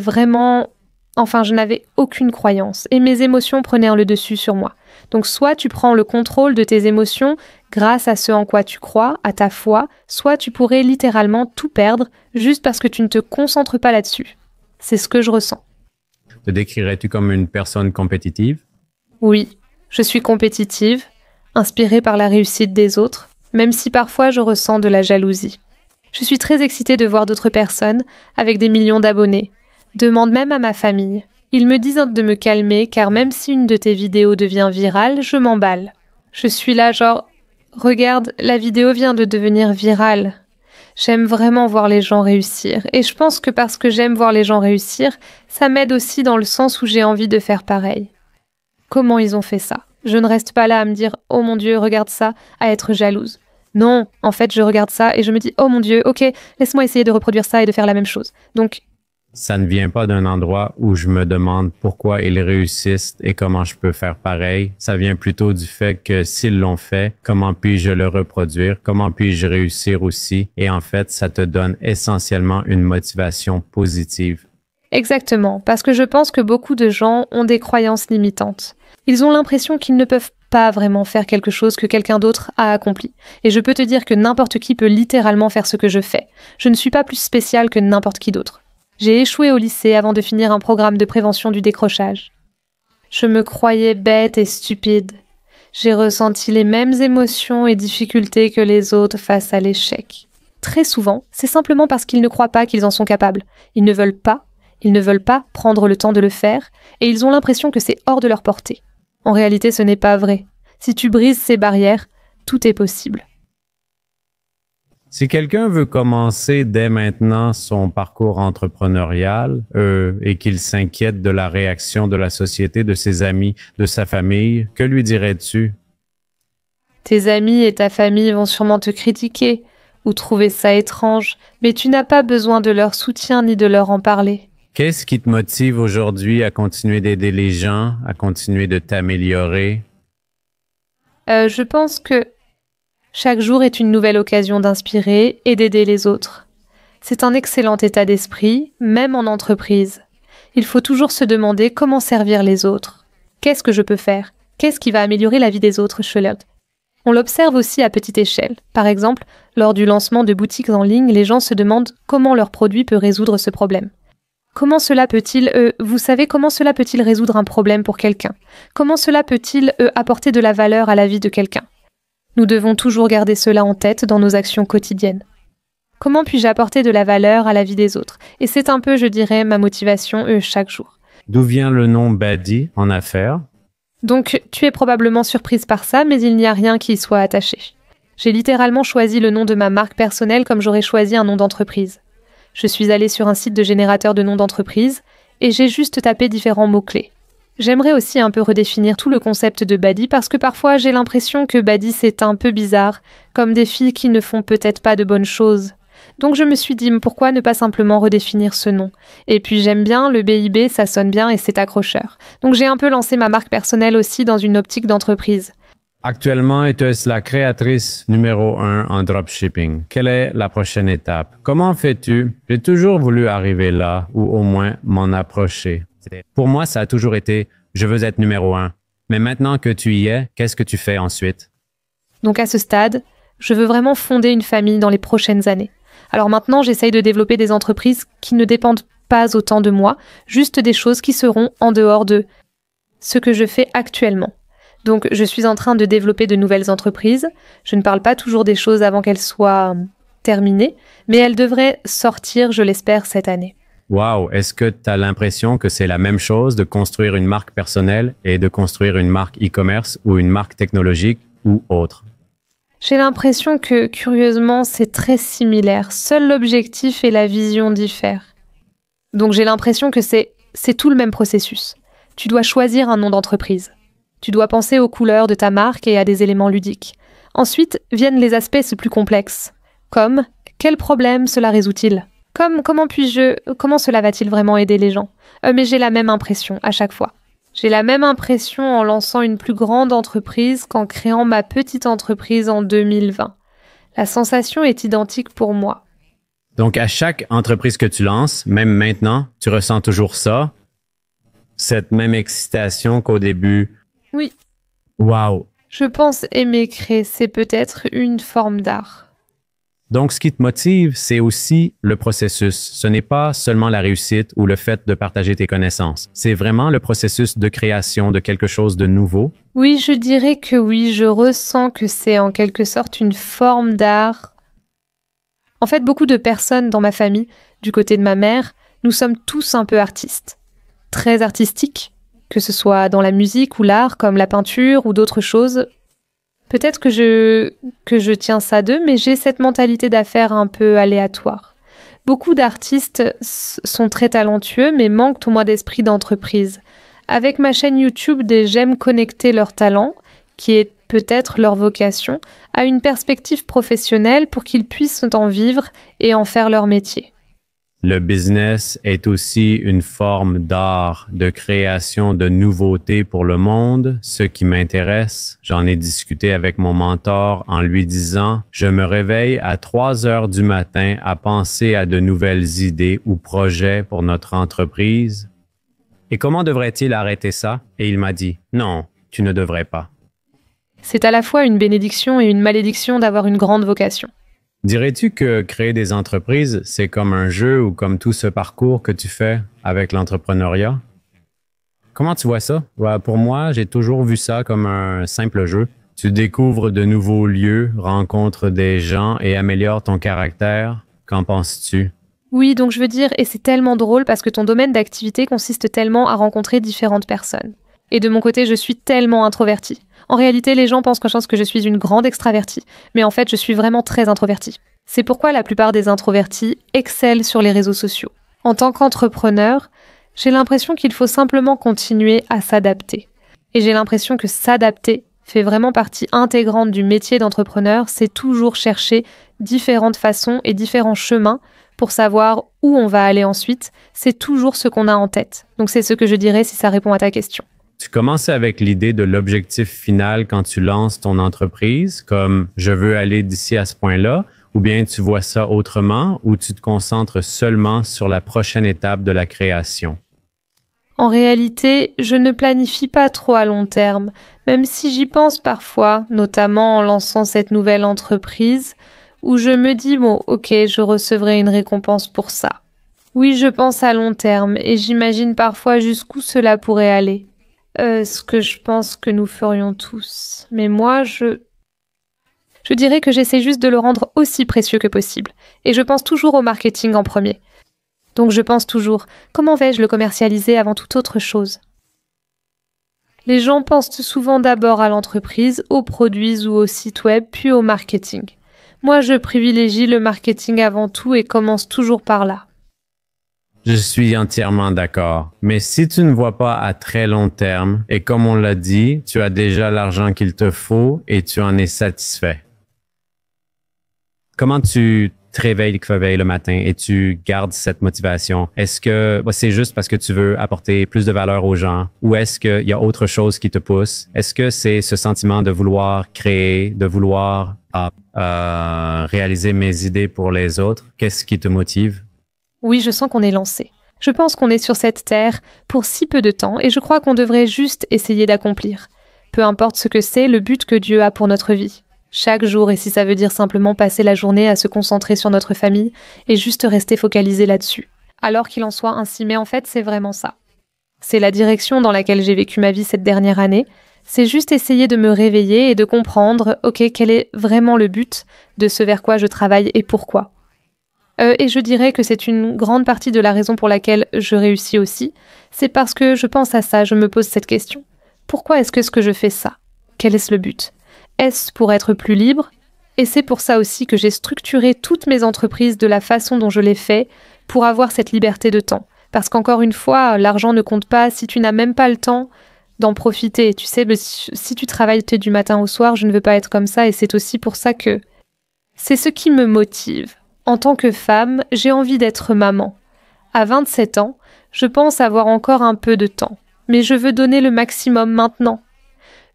aucune croyance, et mes émotions prenaient le dessus sur moi. Donc soit tu prends le contrôle de tes émotions grâce à ce en quoi tu crois, à ta foi, soit tu pourrais littéralement tout perdre juste parce que tu ne te concentres pas là-dessus. C'est ce que je ressens. Te décrirais-tu comme une personne compétitive? Oui, je suis compétitive, inspirée par la réussite des autres, même si parfois je ressens de la jalousie. Je suis très excitée de voir d'autres personnes, avec des millions d'abonnés. Demande même à ma famille. Ils me disent de me calmer, car même si une de tes vidéos devient virale, je m'emballe. Je suis là genre, regarde, la vidéo vient de devenir virale. J'aime vraiment voir les gens réussir, et je pense que parce que j'aime voir les gens réussir, ça m'aide aussi dans le sens où j'ai envie de faire pareil. Comment ils ont fait ça? Je ne reste pas là à me dire « Oh mon Dieu, regarde ça », à être jalouse. Non, en fait, je regarde ça et je me dis « Oh mon Dieu, ok, laisse-moi essayer de reproduire ça et de faire la même chose. » Donc, ça ne vient pas d'un endroit où je me demande pourquoi ils réussissent et comment je peux faire pareil. Ça vient plutôt du fait que s'ils l'ont fait, comment puis-je le reproduire? Comment puis-je réussir aussi? Et en fait, ça te donne essentiellement une motivation positive. Exactement, parce que je pense que beaucoup de gens ont des croyances limitantes. Ils ont l'impression qu'ils ne peuvent pas vraiment faire quelque chose que quelqu'un d'autre a accompli. Et je peux te dire que n'importe qui peut littéralement faire ce que je fais. Je ne suis pas plus spéciale que n'importe qui d'autre. J'ai échoué au lycée avant de finir un programme de prévention du décrochage. Je me croyais bête et stupide. J'ai ressenti les mêmes émotions et difficultés que les autres face à l'échec. Très souvent, c'est simplement parce qu'ils ne croient pas qu'ils en sont capables. Ils ne veulent pas prendre le temps de le faire, et ils ont l'impression que c'est hors de leur portée. En réalité, ce n'est pas vrai. Si tu brises ces barrières, tout est possible. Si quelqu'un veut commencer dès maintenant son parcours entrepreneurial et qu'il s'inquiète de la réaction de la société, de ses amis, de sa famille, que lui dirais-tu? Tes amis et ta famille vont sûrement te critiquer ou trouver ça étrange, mais tu n'as pas besoin de leur soutien ni de leur en parler. Qu'est-ce qui te motive aujourd'hui à continuer d'aider les gens, à continuer de t'améliorer? Je pense que chaque jour est une nouvelle occasion d'inspirer et d'aider les autres. C'est un excellent état d'esprit, même en entreprise. Il faut toujours se demander comment servir les autres. Qu'est-ce que je peux faire? Qu'est-ce qui va améliorer la vie des autres, Charlotte? On l'observe aussi à petite échelle. Par exemple, lors du lancement de boutiques en ligne, les gens se demandent comment leur produit peut résoudre ce problème. Comment cela peut-il résoudre un problème pour quelqu'un? Comment cela peut-il apporter de la valeur à la vie de quelqu'un? Nous devons toujours garder cela en tête dans nos actions quotidiennes. Comment puis-je apporter de la valeur à la vie des autres? Et c'est un peu, je dirais, ma motivation chaque jour. D'où vient le nom Badi en affaires? Donc, tu es probablement surprise par ça, mais il n'y a rien qui y soit attaché. J'ai littéralement choisi le nom de ma marque personnelle comme j'aurais choisi un nom d'entreprise. Je suis allée sur un site de générateur de noms d'entreprise et j'ai juste tapé différents mots-clés. J'aimerais aussi un peu redéfinir tout le concept de baddie parce que parfois j'ai l'impression que baddie c'est un peu bizarre, comme des filles qui ne font peut-être pas de bonnes choses. Donc je me suis dit pourquoi ne pas simplement redéfinir ce nom. Et puis j'aime bien, le BIB ça sonne bien et c'est accrocheur. Donc j'ai un peu lancé ma marque personnelle aussi dans une optique d'entreprise. Actuellement, tu es la créatrice numéro 1 en dropshipping. Quelle est la prochaine étape? Comment fais-tu? J'ai toujours voulu arriver là, ou au moins m'en approcher. Pour moi, ça a toujours été « je veux être numéro 1 ». Mais maintenant que tu y es, qu'est-ce que tu fais ensuite? Donc à ce stade, je veux vraiment fonder une famille dans les prochaines années. Alors maintenant, j'essaye de développer des entreprises qui ne dépendent pas autant de moi, juste des choses qui seront en dehors de ce que je fais actuellement. Donc, je suis en train de développer de nouvelles entreprises. Je ne parle pas toujours des choses avant qu'elles soient terminées, mais elles devraient sortir, je l'espère, cette année. Wow! Est-ce que tu as l'impression que c'est la même chose de construire une marque personnelle et de construire une marque e-commerce ou une marque technologique ou autre? J'ai l'impression que, curieusement, c'est très similaire. Seul l'objectif et la vision diffèrent. Donc, j'ai l'impression que c'est tout le même processus. Tu dois choisir un nom d'entreprise. Tu dois penser aux couleurs de ta marque et à des éléments ludiques. Ensuite viennent les aspects plus complexes, comme quel problème cela résout-il? Comment cela va-t-il vraiment aider les gens? Mais j'ai la même impression à chaque fois. J'ai la même impression en lançant une plus grande entreprise qu'en créant ma petite entreprise en 2020. La sensation est identique pour moi. Donc, à chaque entreprise que tu lances, même maintenant, tu ressens toujours ça? Cette même excitation qu'au début? Oui. Wow! Je pense aimer créer, c'est peut-être une forme d'art. Donc, ce qui te motive, c'est aussi le processus. Ce n'est pas seulement la réussite ou le fait de partager tes connaissances. C'est vraiment le processus de création de quelque chose de nouveau. Oui, je dirais que oui, je ressens que c'est en quelque sorte une forme d'art. En fait, beaucoup de personnes dans ma famille, du côté de ma mère, nous sommes tous un peu artistes. Très artistiques. Que ce soit dans la musique ou l'art, comme la peinture ou d'autres choses. Peut-être que je tiens ça d'eux, mais j'ai cette mentalité d'affaires un peu aléatoire. Beaucoup d'artistes sont très talentueux, mais manquent au moins d'esprit d'entreprise. Avec ma chaîne YouTube j'aime connecter leur talent, qui est peut-être leur vocation, à une perspective professionnelle pour qu'ils puissent en vivre et en faire leur métier. Le business est aussi une forme d'art, de création de nouveautés pour le monde. Ce qui m'intéresse, j'en ai discuté avec mon mentor en lui disant « Je me réveille à 3 heures du matin à penser à de nouvelles idées ou projets pour notre entreprise. Et comment devrait-il arrêter ça? » Et il m'a dit « Non, tu ne devrais pas. » C'est à la fois une bénédiction et une malédiction d'avoir une grande vocation. Dirais-tu que créer des entreprises, c'est comme un jeu ou comme tout ce parcours que tu fais avec l'entrepreneuriat? Comment tu vois ça? Pour moi, j'ai toujours vu ça comme un simple jeu. Tu découvres de nouveaux lieux, rencontres des gens et améliores ton caractère. Qu'en penses-tu? Oui, donc je veux dire, et c'est tellement drôle parce que ton domaine d'activité consiste tellement à rencontrer différentes personnes. Et de mon côté, je suis tellement introvertie. En réalité, les gens pensent que je suis une grande extravertie, mais en fait, je suis vraiment très introvertie. C'est pourquoi la plupart des introvertis excellent sur les réseaux sociaux. En tant qu'entrepreneur, j'ai l'impression qu'il faut simplement continuer à s'adapter. Et j'ai l'impression que s'adapter fait vraiment partie intégrante du métier d'entrepreneur, c'est toujours chercher différentes façons et différents chemins pour savoir où on va aller ensuite. C'est toujours ce qu'on a en tête. Donc c'est ce que je dirais si ça répond à ta question. Tu commençais avec l'idée de l'objectif final quand tu lances ton entreprise, comme je veux aller d'ici à ce point-là, ou bien tu vois ça autrement, ou tu te concentres seulement sur la prochaine étape de la création? En réalité, je ne planifie pas trop à long terme, même si j'y pense parfois, notamment en lançant cette nouvelle entreprise, où je me dis, bon, ok, je recevrai une récompense pour ça. Oui, je pense à long terme, et j'imagine parfois jusqu'où cela pourrait aller. Ce que je pense que nous ferions tous. Mais moi, je dirais que j'essaie juste de le rendre aussi précieux que possible. Et je pense toujours au marketing en premier. Donc je pense toujours, comment vais-je le commercialiser avant toute autre chose? Les gens pensent souvent d'abord à l'entreprise, aux produits ou au site web, puis au marketing. Moi, je privilégie le marketing avant tout et commence toujours par là. Je suis entièrement d'accord. Mais si tu ne vois pas à très long terme, et comme on l'a dit, tu as déjà l'argent qu'il te faut et tu en es satisfait. Comment tu te réveilles le matin et tu gardes cette motivation? Est-ce que c'est juste parce que tu veux apporter plus de valeur aux gens ou est-ce qu'il y a autre chose qui te pousse? Est-ce que c'est ce sentiment de vouloir créer, de vouloir réaliser mes idées pour les autres? Qu'est-ce qui te motive? Oui, je sens qu'on est lancé. Je pense qu'on est sur cette terre pour si peu de temps et je crois qu'on devrait juste essayer d'accomplir. Peu importe ce que c'est, le but que Dieu a pour notre vie. Chaque jour, et si ça veut dire simplement passer la journée à se concentrer sur notre famille et juste rester focalisé là-dessus. Alors qu'il en soit ainsi, mais en fait, c'est vraiment ça. C'est la direction dans laquelle j'ai vécu ma vie cette dernière année. C'est juste essayer de me réveiller et de comprendre, quel est vraiment le but de ce vers quoi je travaille et pourquoi. Et je dirais que c'est une grande partie de la raison pour laquelle je réussis aussi. C'est parce que je pense à ça, je me pose cette question. Pourquoi est-ce que je fais ça? Quel est le but? Est-ce pour être plus libre? Et c'est pour ça aussi que j'ai structuré toutes mes entreprises de la façon dont je les fais pour avoir cette liberté de temps. Parce qu'encore une fois, l'argent ne compte pas si tu n'as même pas le temps d'en profiter. Tu sais, si tu travailles du matin au soir, je ne veux pas être comme ça et c'est aussi pour ça que c'est ce qui me motive. En tant que femme, j'ai envie d'être maman. À 27 ans, je pense avoir encore un peu de temps, mais je veux donner le maximum maintenant.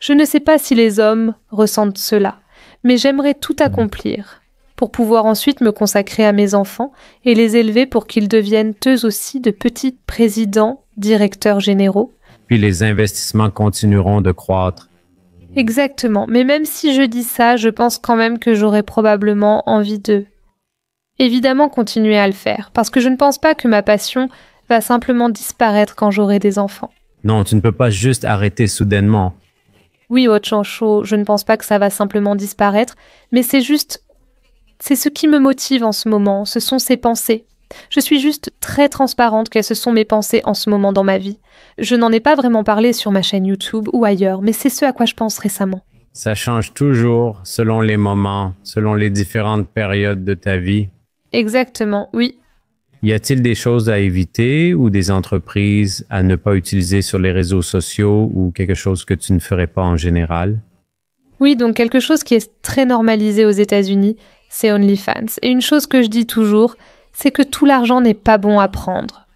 Je ne sais pas si les hommes ressentent cela, mais j'aimerais tout accomplir pour pouvoir ensuite me consacrer à mes enfants et les élever pour qu'ils deviennent eux aussi de petits présidents, directeurs généraux. Puis les investissements continueront de croître. Exactement, mais même si je dis ça, je pense quand même que j'aurais probablement envie de évidemment continuer à le faire, parce que je ne pense pas que ma passion va simplement disparaître quand j'aurai des enfants. Non, tu ne peux pas juste arrêter soudainement. Oui, Ochancho, je ne pense pas que ça va simplement disparaître, mais c'est ce qui me motive en ce moment, ce sont ces pensées. Je suis juste très transparente que ce sont mes pensées en ce moment dans ma vie. Je n'en ai pas vraiment parlé sur ma chaîne YouTube ou ailleurs, mais c'est ce à quoi je pense récemment. Ça change toujours selon les moments, selon les différentes périodes de ta vie. Exactement, oui. Y a-t-il des choses à éviter ou des entreprises à ne pas utiliser sur les réseaux sociaux ou quelque chose que tu ne ferais pas en général? Oui, donc quelque chose qui est très normalisé aux États-Unis, c'est OnlyFans. Et une chose que je dis toujours, c'est que tout l'argent n'est pas bon à prendre.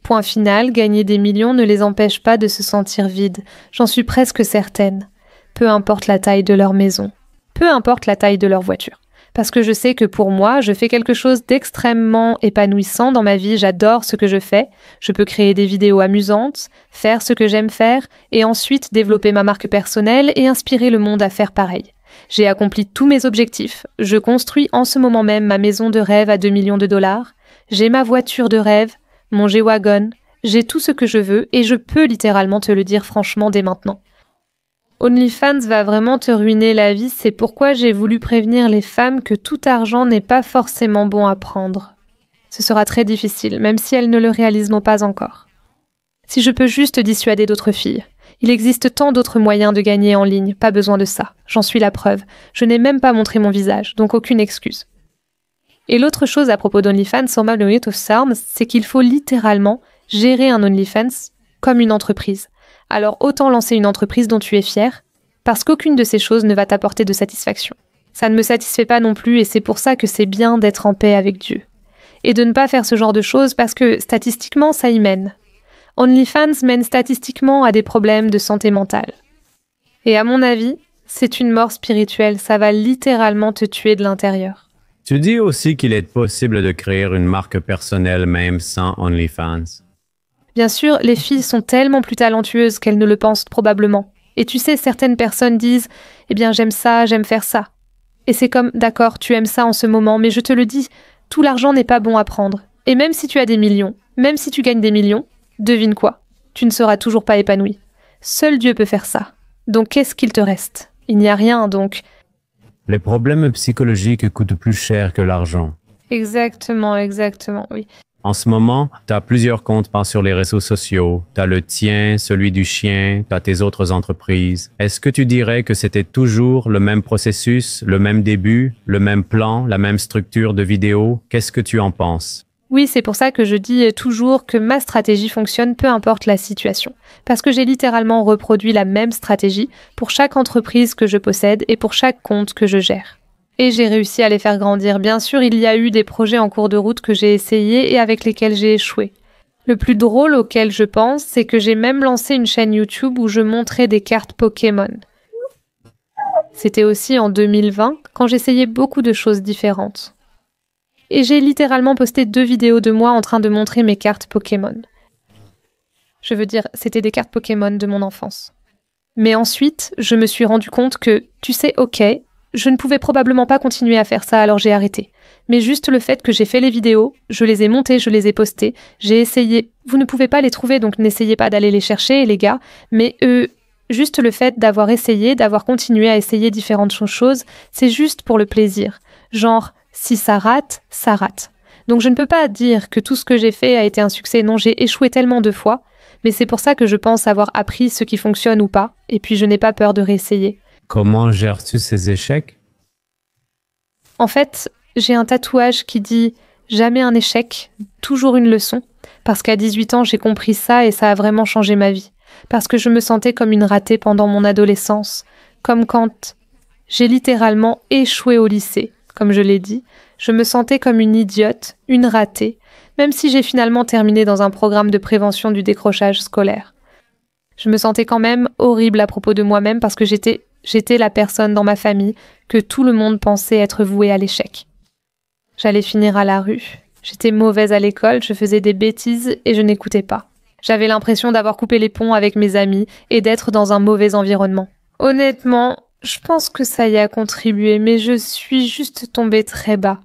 Point final, gagner des millions ne les empêche pas de se sentir vides. J'en suis presque certaine. Peu importe la taille de leur maison. Peu importe la taille de leur voiture. Parce que je sais que pour moi, je fais quelque chose d'extrêmement épanouissant dans ma vie, j'adore ce que je fais, je peux créer des vidéos amusantes, faire ce que j'aime faire, et ensuite développer ma marque personnelle et inspirer le monde à faire pareil. J'ai accompli tous mes objectifs, je construis en ce moment même ma maison de rêve à 2 millions de dollars, j'ai ma voiture de rêve, mon G-Wagon, j'ai tout ce que je veux et je peux littéralement te le dire franchement dès maintenant. OnlyFans va vraiment te ruiner la vie, c'est pourquoi j'ai voulu prévenir les femmes que tout argent n'est pas forcément bon à prendre. Ce sera très difficile, même si elles ne le réaliseront pas encore. Si je peux juste dissuader d'autres filles. Il existe tant d'autres moyens de gagner en ligne, pas besoin de ça. J'en suis la preuve. Je n'ai même pas montré mon visage, donc aucune excuse. Et l'autre chose à propos d'OnlyFans, sur Mallory of Psalms, c'est qu'il faut littéralement gérer un OnlyFans comme une entreprise. Alors autant lancer une entreprise dont tu es fier, parce qu'aucune de ces choses ne va t'apporter de satisfaction. Ça ne me satisfait pas non plus et c'est pour ça que c'est bien d'être en paix avec Dieu. Et de ne pas faire ce genre de choses parce que statistiquement ça y mène. OnlyFans mène statistiquement à des problèmes de santé mentale. Et à mon avis, c'est une mort spirituelle, ça va littéralement te tuer de l'intérieur. Tu dis aussi qu'il est possible de créer une marque personnelle même sans OnlyFans. Bien sûr, les filles sont tellement plus talentueuses qu'elles ne le pensent probablement. Et tu sais, certaines personnes disent « Eh bien, j'aime ça, j'aime faire ça. » Et c'est comme « D'accord, tu aimes ça en ce moment, mais je te le dis, tout l'argent n'est pas bon à prendre. Et même si tu as des millions, même si tu gagnes des millions, devine quoi? Tu ne seras toujours pas épanoui. Seul Dieu peut faire ça. Donc qu'est-ce qu'il te reste? Il n'y a rien, donc... » Les problèmes psychologiques coûtent plus cher que l'argent. Exactement, oui. En ce moment, tu as plusieurs comptes sur les réseaux sociaux. Tu as le tien, celui du chien, tu as tes autres entreprises. Est-ce que tu dirais que c'était toujours le même processus, le même début, le même plan, la même structure de vidéo? Qu'est-ce que tu en penses? Oui, c'est pour ça que je dis toujours que ma stratégie fonctionne peu importe la situation. Parce que j'ai littéralement reproduit la même stratégie pour chaque entreprise que je possède et pour chaque compte que je gère. Et j'ai réussi à les faire grandir. Bien sûr, il y a eu des projets en cours de route que j'ai essayés et avec lesquels j'ai échoué. Le plus drôle auquel je pense, c'est que j'ai même lancé une chaîne YouTube où je montrais des cartes Pokémon. C'était aussi en 2020, quand j'essayais beaucoup de choses différentes. Et j'ai littéralement posté 2 vidéos de moi en train de montrer mes cartes Pokémon. Je veux dire, c'était des cartes Pokémon de mon enfance. Mais ensuite, je me suis rendu compte que, tu sais, ok, je ne pouvais probablement pas continuer à faire ça, alors j'ai arrêté. Mais juste le fait que j'ai fait les vidéos, je les ai montées, je les ai postées, j'ai essayé. Vous ne pouvez pas les trouver, donc n'essayez pas d'aller les chercher, les gars. Mais juste le fait d'avoir essayé, d'avoir continué à essayer différentes choses, c'est juste pour le plaisir. Genre, si ça rate, ça rate. Donc je ne peux pas dire que tout ce que j'ai fait a été un succès. Non, j'ai échoué tellement de fois, mais c'est pour ça que je pense avoir appris ce qui fonctionne ou pas, et puis je n'ai pas peur de réessayer. Comment gères-tu ces échecs? En fait, j'ai un tatouage qui dit « Jamais un échec, toujours une leçon », parce qu'à 18 ans, j'ai compris ça et ça a vraiment changé ma vie. Parce que je me sentais comme une ratée pendant mon adolescence, comme quand j'ai littéralement échoué au lycée. Comme je l'ai dit, je me sentais comme une idiote, une ratée, même si j'ai finalement terminé dans un programme de prévention du décrochage scolaire. Je me sentais quand même horrible à propos de moi-même parce que j'étais la personne dans ma famille que tout le monde pensait être vouée à l'échec. J'allais finir à la rue, j'étais mauvaise à l'école, je faisais des bêtises et je n'écoutais pas. J'avais l'impression d'avoir coupé les ponts avec mes amis et d'être dans un mauvais environnement. Honnêtement, je pense que ça y a contribué, mais je suis juste tombée très bas.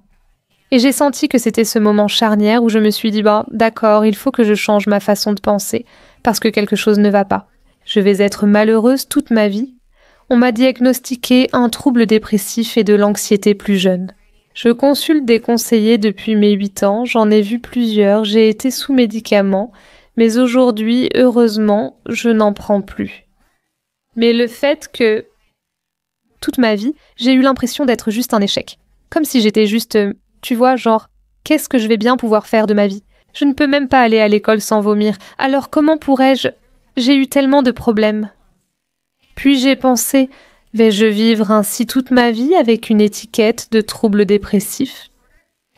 Et j'ai senti que c'était ce moment charnière où je me suis dit, d'accord, il faut que je change ma façon de penser, parce que quelque chose ne va pas. Je vais être malheureuse toute ma vie. On m'a diagnostiqué un trouble dépressif et de l'anxiété plus jeune. Je consulte des conseillers depuis mes 8 ans, j'en ai vu plusieurs, j'ai été sous médicaments, mais aujourd'hui, heureusement, je n'en prends plus. Mais le fait que toute ma vie, j'ai eu l'impression d'être juste un échec. Comme si j'étais juste, tu vois, genre, qu'est-ce que je vais bien pouvoir faire de ma vie? Je ne peux même pas aller à l'école sans vomir. Alors comment pourrais-je? J'ai eu tellement de problèmes. Puis j'ai pensé, vais-je vivre ainsi toute ma vie avec une étiquette de trouble dépressif?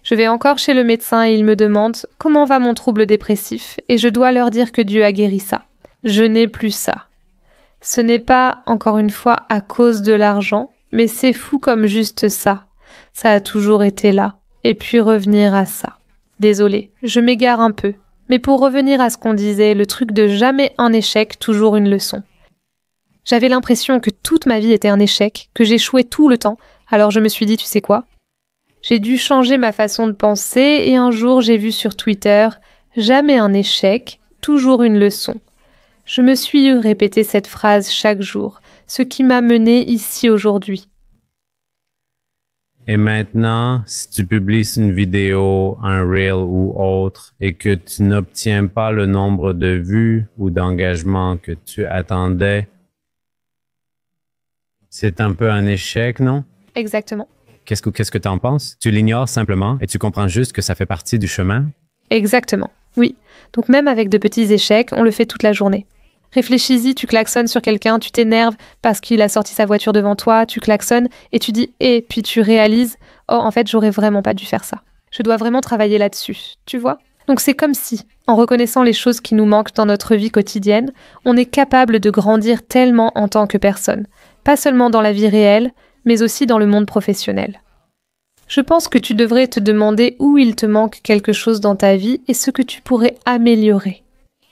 Je vais encore chez le médecin et il me demande comment va mon trouble dépressif et je dois leur dire que Dieu a guéri ça. Je n'ai plus ça. Ce n'est pas, encore une fois, à cause de l'argent, mais c'est fou comme juste ça. Ça a toujours été là. Et puis revenir à ça. Désolée, je m'égare un peu. Mais pour revenir à ce qu'on disait, le truc de jamais un échec, toujours une leçon. J'avais l'impression que toute ma vie était un échec, que j'échouais tout le temps. Alors je me suis dit, tu sais quoi? J'ai dû changer ma façon de penser et un jour j'ai vu sur Twitter « Jamais un échec, toujours une leçon ». Je me suis répété cette phrase chaque jour, ce qui m'a menée ici aujourd'hui. Et maintenant, si tu publies une vidéo, un reel ou autre, et que tu n'obtiens pas le nombre de vues ou d'engagements que tu attendais, c'est un peu un échec, non? Exactement. Qu'est-ce que tu en penses? Tu l'ignores simplement et tu comprends juste que ça fait partie du chemin? Exactement, oui. Donc même avec de petits échecs, on le fait toute la journée. Réfléchis-y, tu klaxonnes sur quelqu'un, tu t'énerves parce qu'il a sorti sa voiture devant toi, tu klaxonnes et tu dis « et puis tu réalises « oh, en fait, j'aurais vraiment pas dû faire ça. Je dois vraiment travailler là-dessus. » Tu vois? Donc c'est comme si, en reconnaissant les choses qui nous manquent dans notre vie quotidienne, on est capable de grandir tellement en tant que personne. Pas seulement dans la vie réelle, mais aussi dans le monde professionnel. Je pense que tu devrais te demander où il te manque quelque chose dans ta vie et ce que tu pourrais améliorer.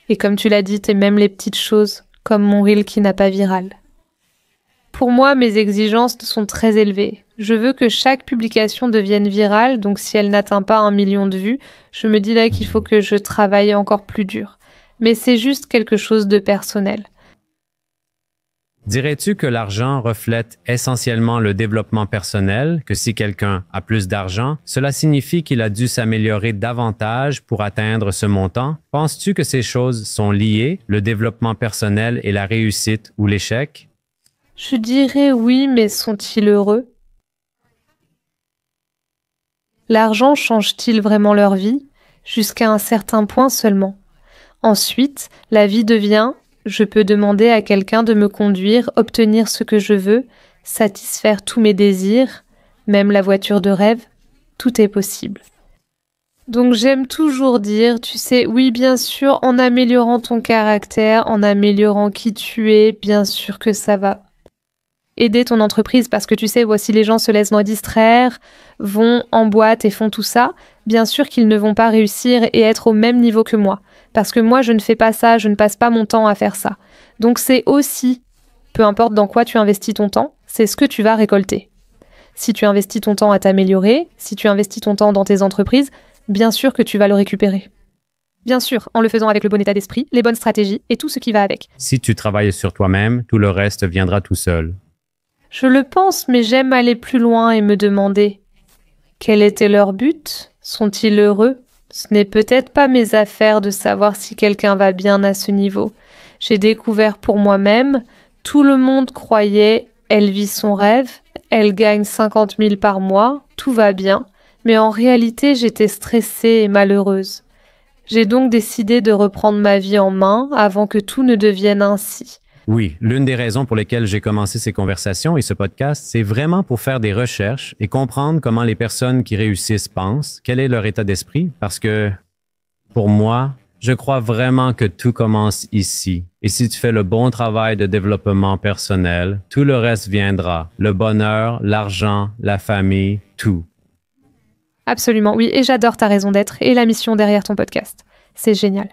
Et comme tu l'as dit, t'es même les petites choses, comme mon reel qui n'a pas viral. Pour moi, mes exigences sont très élevées. Je veux que chaque publication devienne virale, donc si elle n'atteint pas 1 million de vues, je me dis là qu'il faut que je travaille encore plus dur. Mais c'est juste quelque chose de personnel. Dirais-tu que l'argent reflète essentiellement le développement personnel, que si quelqu'un a plus d'argent, cela signifie qu'il a dû s'améliorer davantage pour atteindre ce montant? Penses-tu que ces choses sont liées, le développement personnel et la réussite ou l'échec? Je dirais oui, mais sont-ils heureux? L'argent change-t-il vraiment leur vie? Jusqu'à un certain point seulement. Ensuite, la vie devient: je peux demander à quelqu'un de me conduire, obtenir ce que je veux, satisfaire tous mes désirs, même la voiture de rêve, tout est possible. Donc j'aime toujours dire, tu sais, oui bien sûr, en améliorant ton caractère, en améliorant qui tu es, bien sûr que ça va aider ton entreprise, parce que tu sais, voici les gens se laissent distraire, vont en boîte et font tout ça, bien sûr qu'ils ne vont pas réussir et être au même niveau que moi. Parce que moi, je ne fais pas ça, je ne passe pas mon temps à faire ça. Donc c'est aussi, peu importe dans quoi tu investis ton temps, c'est ce que tu vas récolter. Si tu investis ton temps à t'améliorer, si tu investis ton temps dans tes entreprises, bien sûr que tu vas le récupérer. Bien sûr, en le faisant avec le bon état d'esprit, les bonnes stratégies et tout ce qui va avec. Si tu travailles sur toi-même, tout le reste viendra tout seul. Je le pense, mais j'aime aller plus loin et me demander: quel était leur but? Sont-ils heureux? Ce n'est peut-être pas mes affaires de savoir si quelqu'un va bien à ce niveau. J'ai découvert pour moi-même, tout le monde croyait, elle vit son rêve, elle gagne 50 000 par mois, tout va bien, mais en réalité j'étais stressée et malheureuse. J'ai donc décidé de reprendre ma vie en main avant que tout ne devienne ainsi. Oui, l'une des raisons pour lesquelles j'ai commencé ces conversations et ce podcast, c'est vraiment pour faire des recherches et comprendre comment les personnes qui réussissent pensent, quel est leur état d'esprit, parce que, pour moi, je crois vraiment que tout commence ici. Et si tu fais le bon travail de développement personnel, tout le reste viendra. Le bonheur, l'argent, la famille, tout. Absolument, oui, et j'adore ta raison d'être et la mission derrière ton podcast. C'est génial.